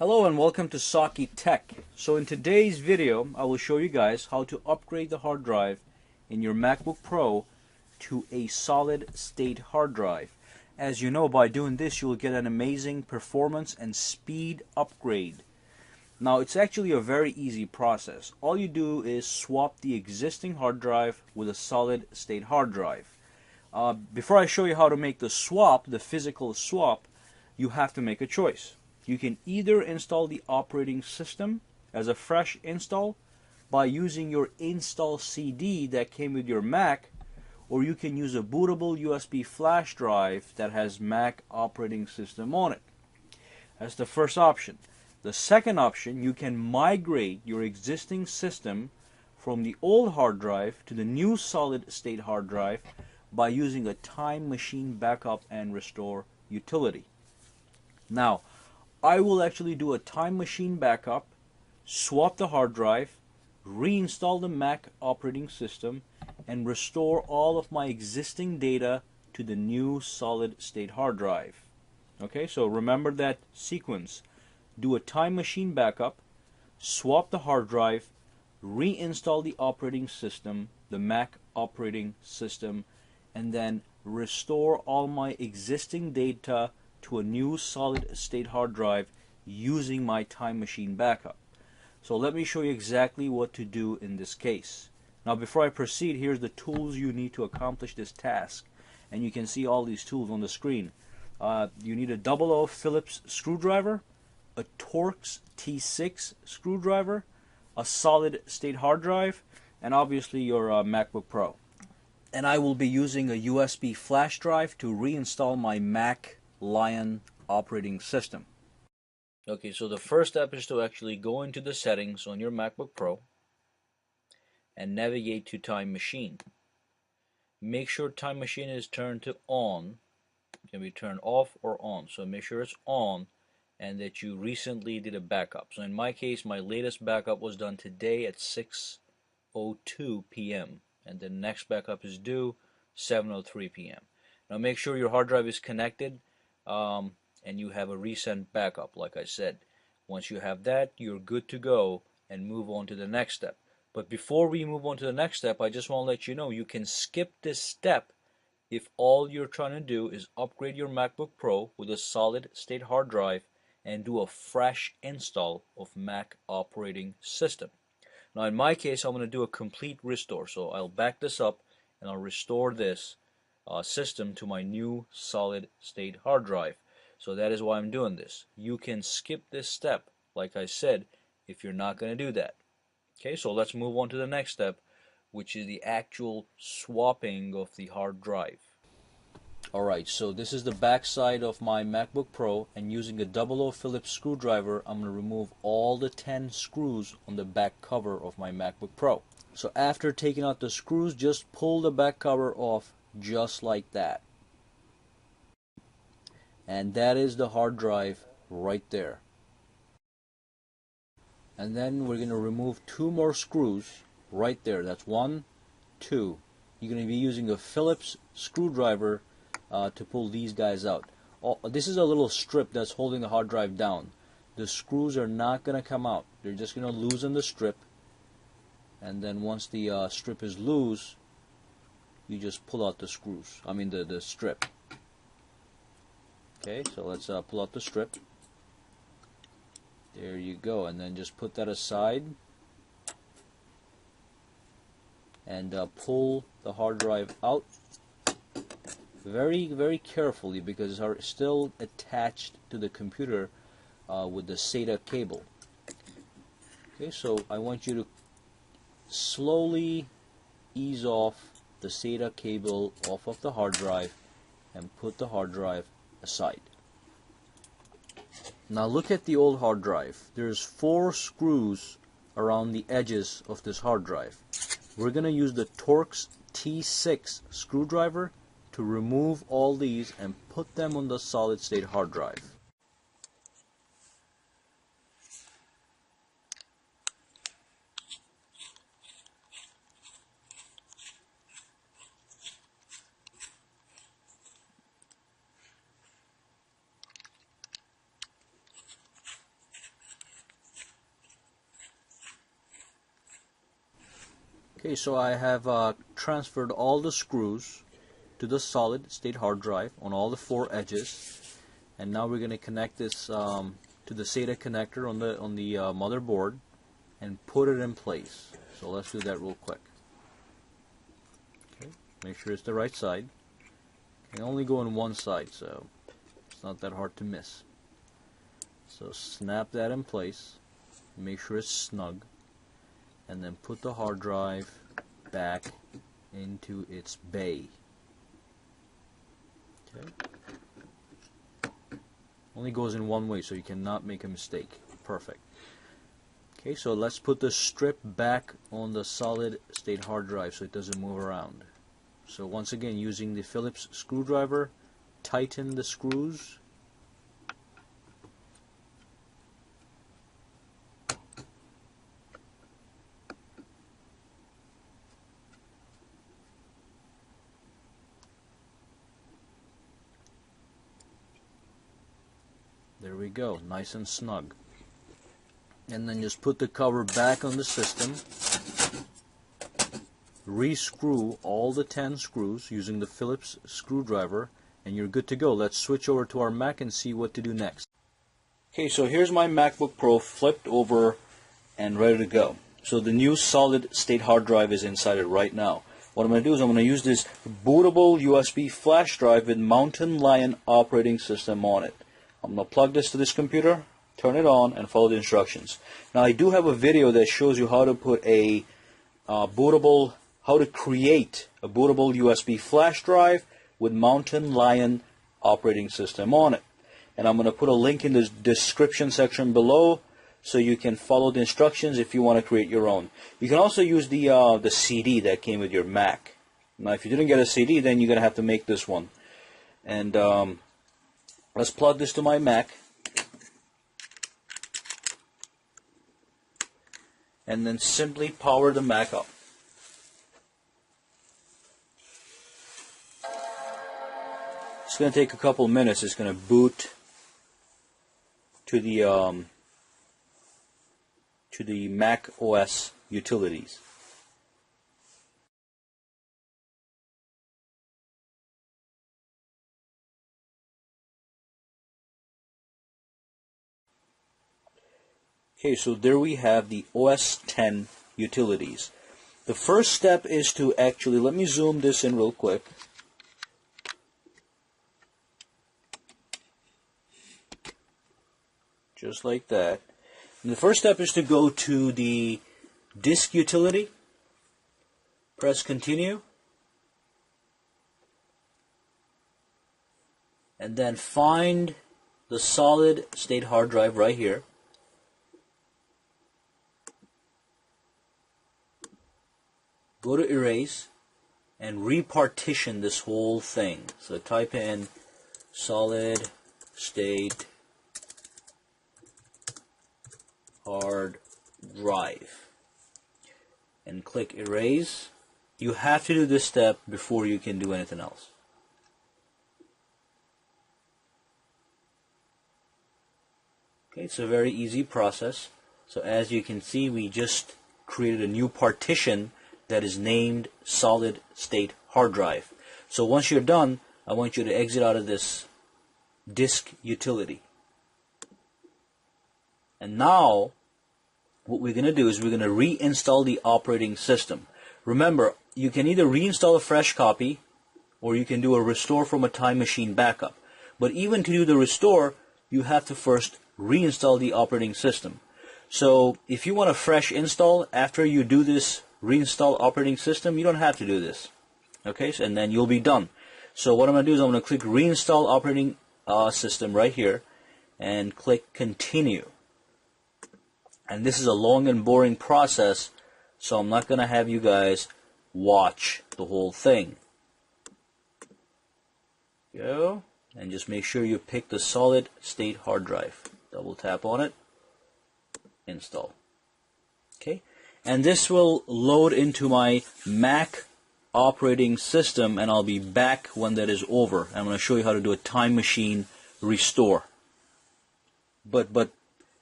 Hello and welcome to Saki Tech. So in today's video, I will show you guys how to upgrade the hard drive in your MacBook Pro to a solid state hard drive. As you know, by doing this, you'll get an amazing performance and speed upgrade. Now, it's actually a very easy process. All you do is swap the existing hard drive with a solid state hard drive. Before I show you how to make the swap, the physical swap, you have to make a choice. You can either install the operating system as a fresh install by using your install CD that came with your Mac, or you can use a bootable USB flash drive that has Mac operating system on it. That's the first option. The second option, you can migrate your existing system from the old hard drive to the new solid state hard drive by using a time machine backup and restore utility. Now, I will actually do a time machine backup, swap the hard drive, reinstall the Mac operating system, and restore all of my existing data to the new solid state hard drive. Okay, so remember that sequence. Do a time machine backup, swap the hard drive, reinstall the operating system, the Mac operating system, and then restore all my existing data to a new solid state hard drive using my time machine backup. So let me show you exactly what to do in this case. Now before I proceed, here's the tools you need to accomplish this task. And you can see all these tools on the screen. You need a 00 Phillips screwdriver, a Torx T6 screwdriver, a solid state hard drive, and obviously your MacBook Pro. And I will be using a USB flash drive to reinstall my Mac Lion operating system. Okay, so the first step is to actually go into the settings on your MacBook Pro and navigate to Time Machine. Make sure Time Machine is turned to on. It can be turned off or on, so make sure it's on and that you recently did a backup. So in my case, my latest backup was done today at 6:02 p.m. and the next backup is due 7:03 p.m. Now make sure your hard drive is connected and you have a recent backup, like I said. Once you have that, you're good to go and move on to the next step. But before we move on to the next step, I just want to let you know you can skip this step if all you're trying to do is upgrade your MacBook Pro with a solid state hard drive and do a fresh install of Mac operating system. Now in my case, I'm going to do a complete restore. So I'll back this up and I'll restore this system to my new solid state hard drive. So that is why I'm doing this. You can skip this step, like I said, if you're not going to do that. Okay, so let's move on to the next step, which is the actual swapping of the hard drive. Alright, so this is the back side of my MacBook Pro, and using a 00 Phillips screwdriver, I'm going to remove all the 10 screws on the back cover of my MacBook Pro. So after taking out the screws, just pull the back cover off just like that. And that is the hard drive right there. And then we're going to remove 2 more screws right there. That's 1, 2. You're going to be using a Phillips screwdriver to pull these guys out. This is a little strip that's holding the hard drive down. The screws are not going to come out. They're just going to loosen the strip. And then once the strip is loose, you just pull out the screws. I mean the strip. Okay, so let's pull out the strip. There you go, and then just put that aside and pull the hard drive out very, very carefully because it's still attached to the computer with the SATA cable. Okay, so I want you to slowly ease off the SATA cable off of the hard drive and put the hard drive aside. Now look at the old hard drive. There's 4 screws around the edges of this hard drive. We're going to use the Torx T6 screwdriver to remove all these and put them on the solid state hard drive. Okay, so I have transferred all the screws to the solid state hard drive on all the 4 edges, and now we're going to connect this to the SATA connector on the motherboard and put it in place. So let's do that real quick. Okay, make sure it's the right side. It can only go on one side, so it's not that hard to miss. So snap that in place, make sure it's snug, and then put the hard drive back into its bay. Okay. Only goes in one way, so you cannot make a mistake. Perfect. Okay, so let's put the strip back on the solid state hard drive so it doesn't move around. So once again, using the Phillips screwdriver, tighten the screws. There we go, nice and snug. And then just put the cover back on the system. Rescrew all the 10 screws using the Phillips screwdriver, and you're good to go. Let's switch over to our Mac and see what to do next. Okay, so here's my MacBook Pro flipped over and ready to go. So the new solid state hard drive is inside it right now. What I'm going to do is I'm going to use this bootable USB flash drive with Mountain Lion operating system on it. I'm going to plug this to this computer, turn it on, and follow the instructions. Now I do have a video that shows you how to put a how to create a bootable USB flash drive with Mountain Lion operating system on it. And I'm going to put a link in the description section below so you can follow the instructions if you want to create your own. You can also use the CD that came with your Mac. Now if you didn't get a CD, then you're going to have to make this one. And let's plug this to my Mac. And then simply power the Mac up. It's going to take a couple minutes. It's going to boot to the Mac OS utilities. Okay, so there we have the OS X utilities. The first step is to actually, let me zoom this in real quick. Just like that. And the first step is to go to the disk utility, press continue, and then find the solid state hard drive right here. Go to erase and repartition this whole thing. So type in solid state hard drive and click erase. You have to do this step before you can do anything else. Okay, it's a very easy process. So as you can see, we just created a new partition that is named solid state hard drive. So once you're done, I want you to exit out of this disk utility. And now what we're going to do is we're going to reinstall the operating system. Remember, you can either reinstall a fresh copy or you can do a restore from a time machine backup. But even to do the restore, you have to first reinstall the operating system. So if you want a fresh install after you do this reinstall operating system, you don't have to do this. Okay, so, and then you'll be done. So what I'm going to do is I'm going to click reinstall operating system right here and click continue. And this is a long and boring process, so I'm not going to have you guys watch the whole thing. Go, and just make sure you pick the solid state hard drive. Double tap on it, install. Okay, and this will load into my Mac operating system, and I'll be back when that is over. I'm going to show you how to do a time machine restore. But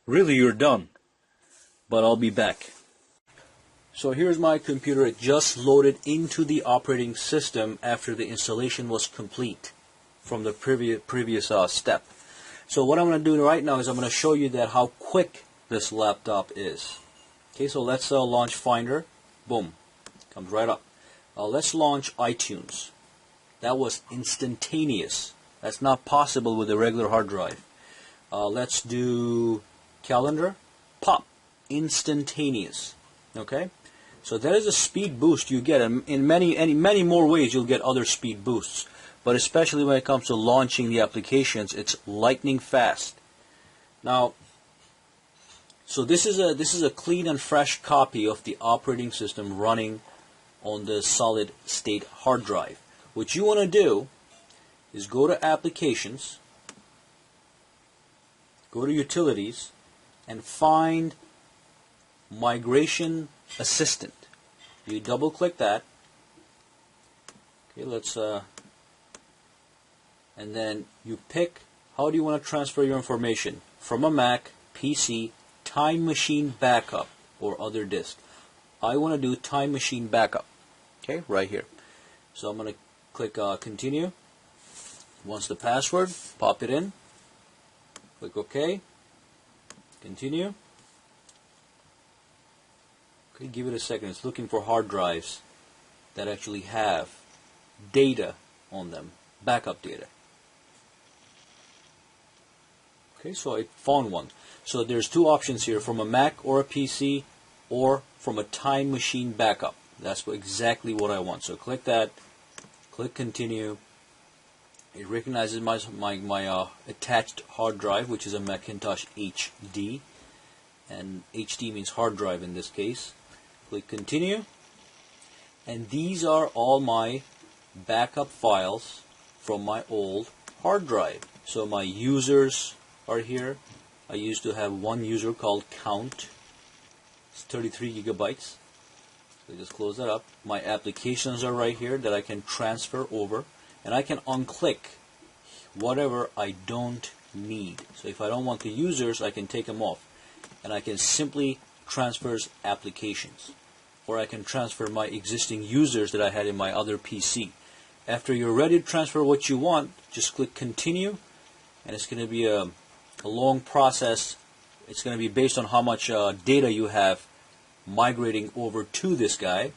really you're done. But I'll be back. So here's my computer. It just loaded into the operating system after the installation was complete from the previous step. So what I'm going to do right now is I'm going to show you that how quick this laptop is. Okay, so let's launch Finder. Boom, comes right up. Let's launch iTunes. That was instantaneous. That's not possible with a regular hard drive. Let's do Calendar. Pop, instantaneous. Okay, so that is a speed boost you get. In many more ways you'll get other speed boosts, but especially when it comes to launching the applications, it's lightning fast. Now, so this is a clean and fresh copy of the operating system running on the solid state hard drive. What you want to do is go to Applications, go to Utilities, and find Migration Assistant. You double click that. Okay, let's and then you pick how do you want to transfer your information from a Mac, PC, Time Machine Backup, or other disk. I want to do Time Machine Backup. Okay, right here. So I'm going to click Continue. Once the password, pop it in. Click OK. Continue. Okay, give it a second. It's looking for hard drives that actually have data on them, backup data. Okay, so I found one. So there's two options here, from a Mac or a PC, or from a Time Machine Backup. That's exactly what I want. So click that, click Continue. It recognizes my attached hard drive, which is a Macintosh HD, and HD means hard drive in this case. Click Continue, and these are all my backup files from my old hard drive. So my users are here. I used to have one user called Count. It's 33 gigabytes. So just close that up. My applications are right here that I can transfer over, and I can unclick whatever I don't need. So if I don't want the users, I can take them off, and I can simply transfer applications, or I can transfer my existing users that I had in my other PC. After you're ready to transfer what you want, just click Continue, and it's going to be a long process. It's going to be based on how much data you have migrating over to this guy.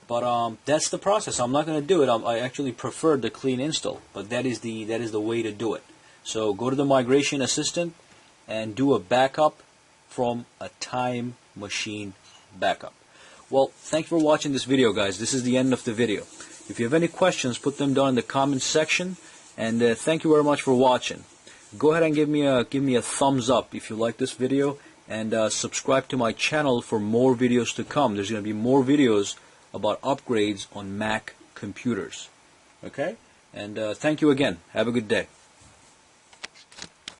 But that's the process. I'm not going to do it. I actually prefer the clean install, but that is the way to do it. So go to the Migration Assistant and do a backup from a Time Machine Backup. Well, thank you for watching this video, guys. This is the end of the video. If you have any questions, put them down in the comments section. And thank you very much for watching. Go ahead and give me a thumbs up if you like this video, and subscribe to my channel for more videos to come. There's going to be more videos about upgrades on Mac computers. Okay? And thank you again. Have a good day.